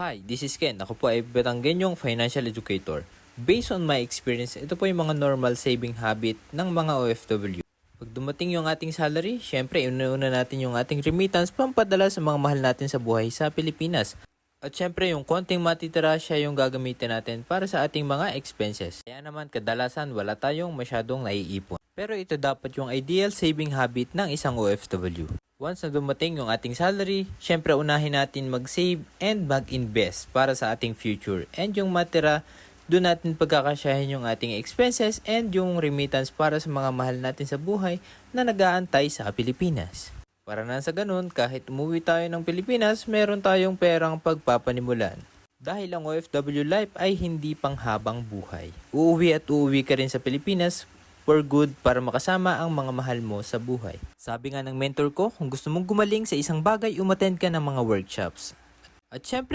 Hi, this is Ken. Ako po ay Batanggenyong Financial Educator. Based on my experience, ito po yung mga normal saving habit ng mga OFW. Pag dumating yung ating salary, syempre inuuna natin yung ating remittance pampadala sa mga mahal natin sa buhay sa Pilipinas. At syempre yung konting matitira siya yung gagamitin natin para sa ating mga expenses. Kaya naman kadalasan wala tayong masyadong naiipon. Pero ito dapat yung ideal saving habit ng isang OFW. Once na dumating yung ating salary, syempre unahin natin mag-save and mag-invest para sa ating future. And yung matira, doon natin pagkakasyahin yung ating expenses and yung remittance para sa mga mahal natin sa buhay na nag-aantay sa Pilipinas. Para na sa ganun, kahit umuwi tayo ng Pilipinas, meron tayong perang pagpapanimulan. Dahil ang OFW life ay hindi panghabang buhay. Uuwi at uuwi ka rin sa Pilipinas for good para makasama ang mga mahal mo sa buhay. Sabi nga ng mentor ko, kung gusto mong gumaling sa isang bagay, umattend ka ng mga workshops. At syempre,